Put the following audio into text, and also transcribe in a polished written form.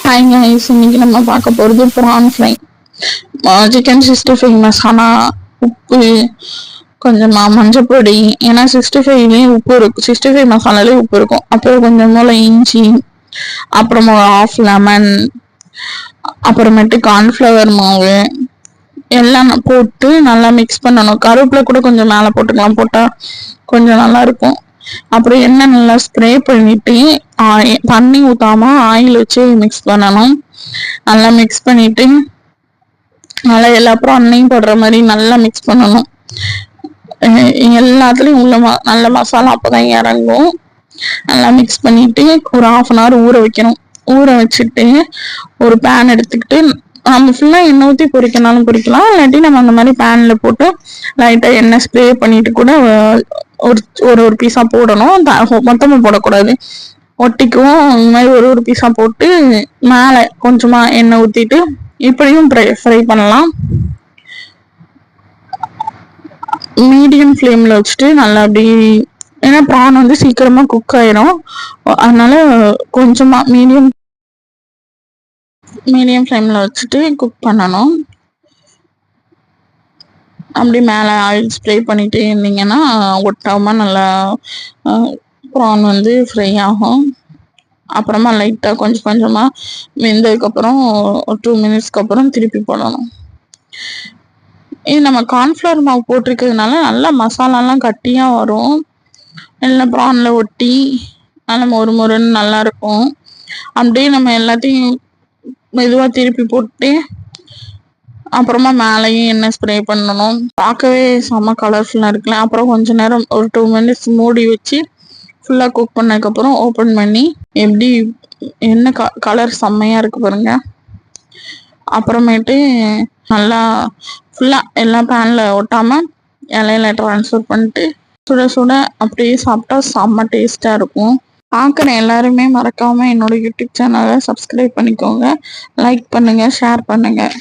Hi guys, இன்னைக்கு நம்ம பார்க்க போகிறது ப்ரான் ஃப்ரை. சிக்கன் 65 மசாலா, உப்பு, கொஞ்சமாக மஞ்சள் பொடி. ஏன்னா 65லேயும் உப்பு இருக்கும், 65 மசாலாலேயும் உப்பு இருக்கும். அப்புறம் கொஞ்சம் போல் இஞ்சி, அப்புறமா ஆஃப் லெமன், அப்புறமேட்டு கார்ன்ஃப்ளவர் மாவு எல்லாம் போட்டு நல்லா மிக்ஸ் பண்ணணும். கருவேப்பிலை கூட கொஞ்சம் மேலே போட்டுக்கலாம், போட்டால் கொஞ்சம் நல்லா இருக்கும். அப்புறம் எண்ணெய் நல்லா ஸ்ப்ரே பண்ணிட்டு தண்ணி ஊத்தாம ஆயில் வச்சு மிக்ஸ் பண்ணணும். நல்லா மிக்ஸ் பண்ணிட்டு நல்லா எல்லாப்புறம் அன்னையும் போடுற மாதிரி நல்லா மிக்ஸ் பண்ணணும். எல்லாத்துலயும் உள்ள நல்ல மசாலா அப்பதான் இறங்கும். நல்லா மிக்ஸ் பண்ணிட்டு ஒரு 1/2 hour ஊற வைக்கணும். ஊற வச்சுட்டு ஒரு பேன் எடுத்துக்கிட்டு நம்ம ஃபுல்லா எண்ணெய் ஊற்றி பொரிக்கனாலும் பொரிக்கலாம், இல்லாட்டி நம்ம அந்த மாதிரி பேன்ல போட்டு லைட்டா எண்ணெய் ஸ்ப்ரே பண்ணிட்டு கூட ஒரு பீஸா போடணும். மொத்தமா போடக்கூடாது, ஒட்டிக்கும். இந்த மாதிரி ஒரு பீஸா போட்டு மேலே கொஞ்சமா எண்ணெய் ஊற்றிட்டு இப்படியும் ஃப்ரை பண்ணலாம். மீடியம் ஃப்ளேமில் வச்சுட்டு நல்லா அப்படி, ஏன்னா ப்ரான் வந்து சீக்கிரமா குக் ஆயிரும். அதனால கொஞ்சமா மீடியம் ஃப்ளேமில் வச்சுட்டு குக் பண்ணணும். அப்படி மேலே ஆயில் ஸ்ப்ரே பண்ணிட்டே இருந்தீங்கன்னா ஒட்டாம நல்லா ப்ரான் வந்து ஃப்ரை ஆகும். அப்புறமா லைட்டாக கொஞ்சமாக வெந்ததுக்கப்புறம் ஒரு 2 minutesக்கு அப்புறம் திருப்பி போடணும். இது நம்ம கார்ன்ஃப்ளவர் மாவு போட்டிருக்கிறதுனால நல்லா மசாலாலாம் கட்டியாக வரும். எல்லாம் ப்ரானில் ஒட்டி நல்லா மொறுன்னு நல்லா இருக்கும். அப்படியே நம்ம எல்லாத்தையும் மெதுவாக திருப்பி போட்டு அப்புறமா மேலேயும் எண்ணெய் ஸ்ப்ரே பண்ணணும். பார்க்கவே செம்ம கலர்ஃபுல்லாக இருக்குல்ல. அப்புறம் கொஞ்ச நேரம் ஒரு 2 minutes மூடி வச்சு ஃபுல்லாக குக் பண்ணதுக்கப்புறம் ஓப்பன் பண்ணி எப்படி என்ன கலர் செம்மையாக இருக்கு பாருங்க. அப்புறமேட்டு நல்லா ஃபுல்லாக எல்லா பேனில் ஒட்டாமல் இலையில ட்ரான்ஸ்ஃபர் பண்ணிட்டு சுட சுட அப்படியே சாப்பிட்டா செம்ம டேஸ்ட்டாக இருக்கும். பார்க்குற எல்லாருமே மறக்காமல் என்னோட யூடியூப் சேனலை சப்ஸ்கிரைப் பண்ணிக்கோங்க, லைக் பண்ணுங்கள், ஷேர் பண்ணுங்கள்.